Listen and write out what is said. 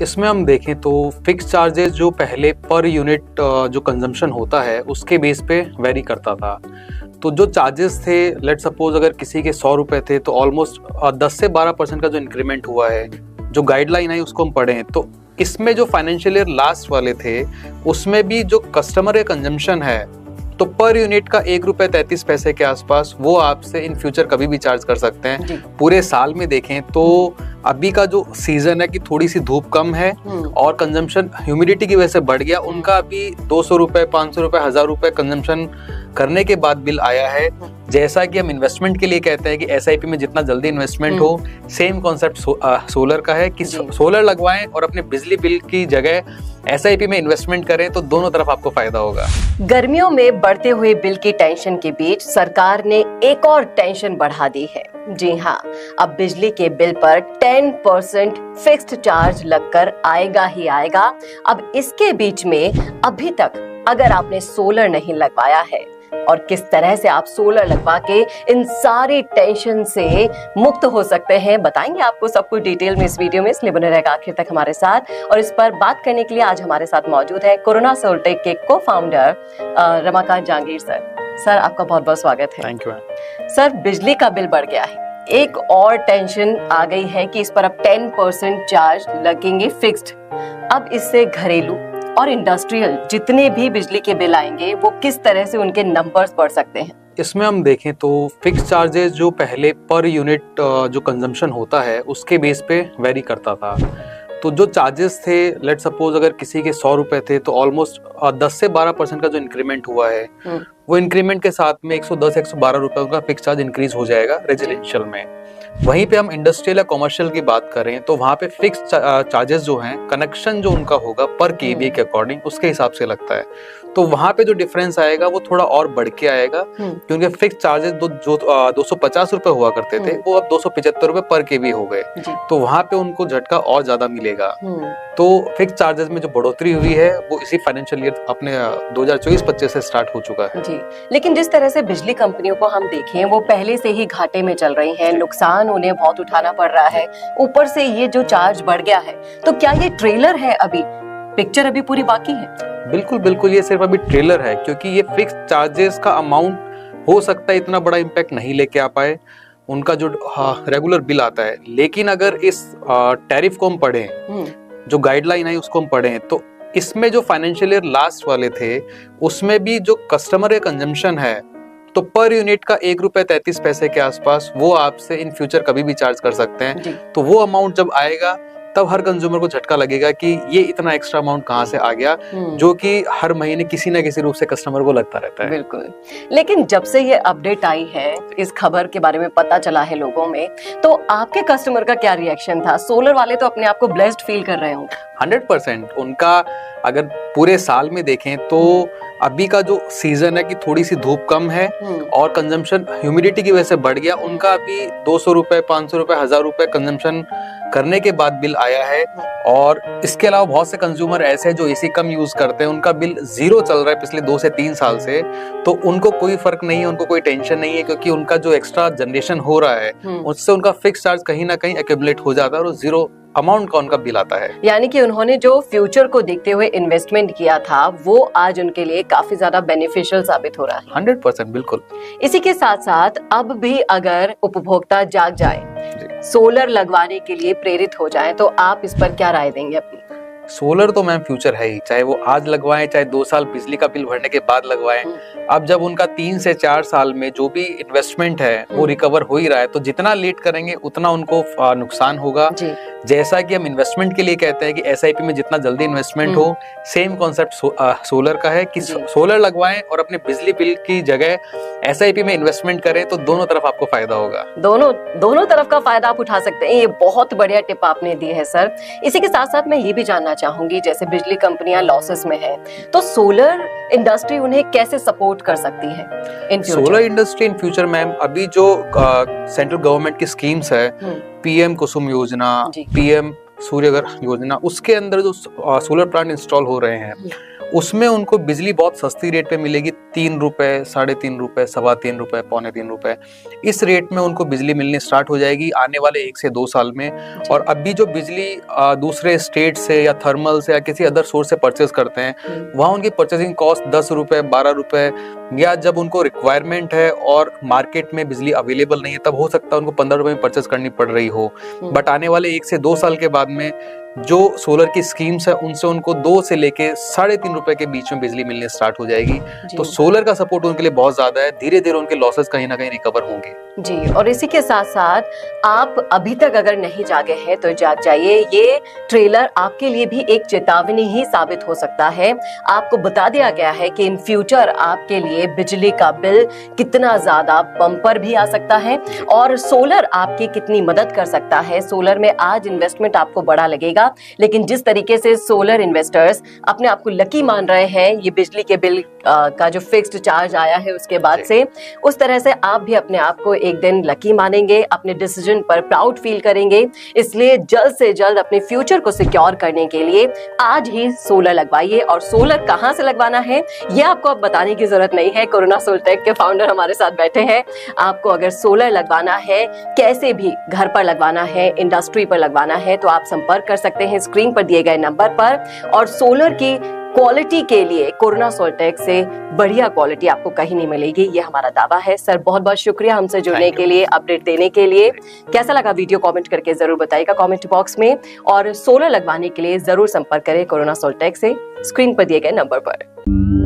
इसमें हम देखें तो फिक्स चार्जेस जो पहले पर यूनिट जो कंजम्पशन होता है उसके बेस पे वेरी करता था। तो जो चार्जेस थे, लेट सपोज अगर किसी के 100 रुपए थे तो ऑलमोस्ट 10 से 12% का जो इंक्रीमेंट हुआ है, जो गाइडलाइन आई उसको हम पढ़ें तो इसमें जो फाइनेंशियल ईयर लास्ट वाले थे उसमें भी जो कस्टमर का कंजम्पशन है तो पर यूनिट का 1 रुपए 33 पैसे के आसपास वो आपसे इन फ्यूचर कभी भी चार्ज कर सकते हैं। पूरे साल में देखें तो अभी का जो सीजन है कि थोड़ी सी धूप कम है और कंजम्पशन ह्यूमिडिटी की वजह से बढ़ गया, उनका अभी 200 रुपए 500 रुपए 1000 रुपए कंजम्पशन करने के बाद बिल आया है। जैसा कि हम इन्वेस्टमेंट के लिए कहते हैं कि एसआईपी में जितना जल्दी इन्वेस्टमेंट हो, सेम कॉन्सेप्ट सोलर का है कि सोलर लगवाएं और अपने बिजली बिल की जगह एसआईपी में इन्वेस्टमेंट करें तो दोनों तरफ आपको फायदा होगा। गर्मियों में बढ़ते हुए बिल की टेंशन के बीच सरकार ने एक और टेंशन बढ़ा दी है। जी हाँ, अब बिजली के बिल पर 10% फिक्स्ड चार्ज लगकर आएगा ही आएगा। अब इसके बीच में अभी तक अगर आपने सोलर नहीं लगवाया है और किस तरह से आप सोलर लगवा के इन सारी टेंशन से मुक्त हो सकते हैं, बताएंगे आपको सब कुछ डिटेल में इस वीडियो में, इसलिए बने रहेगा आखिर तक हमारे साथ। और इस पर बात करने के लिए आज हमारे साथ मौजूद है कोरोना सोलटेक के co-founder Ramakant Jahangir sir. Sir, आपका बहुत बहुत स्वागत है। Thank you. सर, बिजली का बिल बढ़ गया है, एक और टेंशन आ गई है कि इस पर अब 10% चार्ज लगेंगे फिक्स्ड। अब इससे घरेलू और इंडस्ट्रियल जितने भी बिजली के बिल आएंगे वो किस तरह से उनके नंबर्स बढ़ सकते हैं? इसमें हम देखें तो फिक्स चार्जेस जो पहले पर यूनिट जो कंजम्पशन होता है उसके बेस पे वेरी करता था। तो जो चार्जेस थे, लेट सपोज अगर किसी के 100 रुपए थे तो ऑलमोस्ट 10 से 12% का जो इंक्रीमेंट हुआ है वो इंक्रीमेंट के साथ में 110-112 रुपए का फिक्स चार्ज इंक्रीज हो जाएगा रेजिडेंशियल में। वहीं पे हम इंडस्ट्रियल या कमर्शियल की बात करें तो वहाँ पे फिक्स चार्जेस जो हैं, कनेक्शन जो उनका होगा पर केवीए के अकॉर्डिंग उसके हिसाब से लगता है। तो वहाँ पे जो डिफरेंस आएगा वो थोड़ा और बढ़ के आएगा, क्योंकि फिक्स चार्जेस जो 250 रुपए हुआ करते थे वो अब 275 रुपए पर केवी हो गए, तो वहाँ पे उनको झटका और ज्यादा मिलेगा। तो फिक्स चार्जेस में जो बढ़ोतरी हुई है वो इसी फाइनेंशियल ईयर अपने 2024-25 से स्टार्ट हो चुका है। जी, लेकिन जिस तरह से बिजली कंपनियों को हम देखें वो पहले से ही घाटे में चल रही हैं, नुकसान उन्हें बहुत उठाना पड़ रहा है, ऊपर से ये जो चार्ज बढ़ गया है, तो क्या ये ट्रेलर है? अभी पिक्चर अभी पूरी बाकी है? बिल्कुल बिल्कुल, ये सिर्फ अभी ट्रेलर है, क्योंकि ये फिक्स चार्जेस का अमाउंट हो सकता है इतना बड़ा इम्पैक्ट नहीं लेके आ पाए उनका जो रेगुलर बिल आता है। लेकिन अगर इस टैरिफ को हम पढ़ें, जो गाइडलाइन है उसको हम पढ़ें तो इसमें जो फाइनेंशियल ईयर लास्ट वाले थे उसमें भी जो कस्टमर का कंजम्पशन है तो पर यूनिट का 1 रुपए 33 पैसे के आसपास वो आपसे इन फ्यूचर कभी भी चार्ज कर सकते हैं। तो वो अमाउंट जब आएगा तब हर कंज्यूमर को झटका लगेगा कि ये इतना एक्स्ट्रा अमाउंट कहाँ से आ गया, जो कि हर महीने किसी ना किसी रूप से कस्टमर को लगता रहता है। बिल्कुल, लेकिन जब से ये अपडेट आई है, इस खबर के बारे में पता चला है लोगों में, तो आपके कस्टमर का क्या रिएक्शन था? सोलर वाले तो अपने आप को ब्लेस्ड फील कर रहे होंगे। 100% उनका, अगर पूरे साल में देखें तो अभी का जो सीजन है कि थोड़ी सी धूप कम है और कंजम्पशन ह्यूमिडिटी की वजह से बढ़ गया, उनका अभी 200 रुपए 500 रुपए 1000 रुपए कंजम्पशन करने के बाद बिल आया है। और इसके अलावा बहुत से कंज्यूमर ऐसे हैं जो एसी कम यूज करते हैं, उनका बिल 0 चल रहा है पिछले 2 से 3 साल से, तो उनको कोई फर्क नहीं है, उनको कोई टेंशन नहीं है, क्योंकि उनका जो एक्स्ट्रा जनरेशन हो रहा है उससे उनका फिक्स चार्ज कहीं ना कहीं एक्यूमुलेट हो जाता है और 0 अमाउंट का उनका बिल आता है। यानी कि उन्होंने जो फ्यूचर को देखते हुए इन्वेस्टमेंट किया था वो आज उनके लिए काफी ज्यादा बेनिफिशियल साबित हो रहा है। 100% बिल्कुल। इसी के साथ साथ अब भी अगर उपभोक्ता जाग जाए, सोलर लगवाने के लिए प्रेरित हो जाए, तो आप इस पर क्या राय देंगे अपनी? सोलर तो मैम फ्यूचर है ही, चाहे वो आज लगवाएं चाहे 2 साल बिजली का बिल भरने के बाद लगवाएं। अब जब उनका 3 से 4 साल में जो भी इन्वेस्टमेंट है वो रिकवर हो ही रहा है, तो जितना लेट करेंगे उतना उनको नुकसान होगा। जैसा कि हम इन्वेस्टमेंट के लिए कहते हैं कि एसआईपी में जितना जल्दी इन्वेस्टमेंट हो, सेम कॉन्सेप्ट सोलर का है कि सोलर लगवाएं और अपने बिजली बिल की जगह एसआईपी में इन्वेस्टमेंट करें तो दोनों तरफ आपको फायदा होगा। दोनों तरफ का फायदा आप उठा सकते हैं। ये बहुत बढ़िया टिप आपने दी है सर। इसी के साथ साथ मैं ये भी जानना चाहूंगी, जैसे बिजली कंपनियां लॉसेस में है, तो सोलर इंडस्ट्री उन्हें कैसे सपोर्ट कर सकती है in future? Solar industry in future ma'am, अभी जो सेंट्रल गवर्नमेंट की स्कीम्स है, पीएम कुसुम योजना, पीएम सूर्यघर योजना, उसके अंदर जो सोलर प्लांट इंस्टॉल हो रहे हैं उसमें उनको बिजली बहुत सस्ती रेट पे मिलेगी। ₹3, ₹3.5, ₹3.25, ₹3.25, इस रेट में उनको बिजली मिलनी स्टार्ट हो जाएगी आने वाले 1 से 2 साल में। और अभी जो बिजली दूसरे स्टेट से या थर्मल से या किसी अदर सोर्स से परचेज करते हैं, वहाँ उनकी परचेजिंग कॉस्ट ₹10, ₹12, या जब उनको रिक्वायरमेंट है और मार्केट में बिजली अवेलेबल नहीं है तब हो सकता है उनको ₹15 में परचेज करनी पड़ रही हो। बट आने वाले 1 से 2 साल के बाद में जो सोलर की स्कीम्स है उनसे उनको 2 से लेके ₹3.5 के बीच में बिजली मिलनी स्टार्ट हो जाएगी। तो सोलर का सपोर्ट उनके लिए बहुत ज्यादा है, धीरे धीरे उनके लॉसेस कहीं ना कहीं रिकवर होंगे। जी, और इसी के साथ साथ आप अभी तक अगर नहीं जागे हैं तो जाग जाइए। ये ट्रेलर आपके लिए भी एक चेतावनी ही साबित हो सकता है। आपको बता दिया गया है कि इन फ्यूचर आपके लिए बिजली का बिल कितना ज्यादा बम्पर भी आ सकता है और सोलर आपकी कितनी मदद कर सकता है। सोलर में आज इन्वेस्टमेंट आपको बड़ा लगेगा, लेकिन जिस तरीके से सोलर इन्वेस्टर्स अपने आप को लकी मान रहे हैं ये बिजली के बिल का जो फिक्स्ड चार्ज आया है उसके बाद से, उस तरह से आप भी अपने आप को एक दिन लकी मानेंगे, अपने डिसीजन पर प्राउड फील करेंगे। इसलिए जल्द से जल्द अपने फ्यूचर को सिक्योर करने के लिए आज ही सोलर लगवाइए। और सोलर कहां से लगवाना है ये आपको अब बताने की जरूरत नहीं है, कोरोना सोलटेक के फाउंडर हमारे साथ बैठे हैं। आपको अगर सोलर लगवाना है, कैसे भी घर पर लगवाना है, इंडस्ट्री पर लगवाना है, तो आप संपर्क कर सकते हैं स्क्रीन पर दिए गए नंबर पर। और सोलर की क्वालिटी के लिए कोरोना सोलटेक से बढ़िया क्वालिटी आपको कहीं नहीं मिलेगी, ये हमारा दावा है। सर बहुत बहुत शुक्रिया हमसे जुड़ने के लिए, अपडेट देने के लिए। कैसा लगा वीडियो कमेंट करके जरूर बताइएगा कमेंट बॉक्स में, और सोलर लगवाने के लिए जरूर संपर्क करें कोरोना सोलटेक से स्क्रीन पर दिए गए नंबर पर।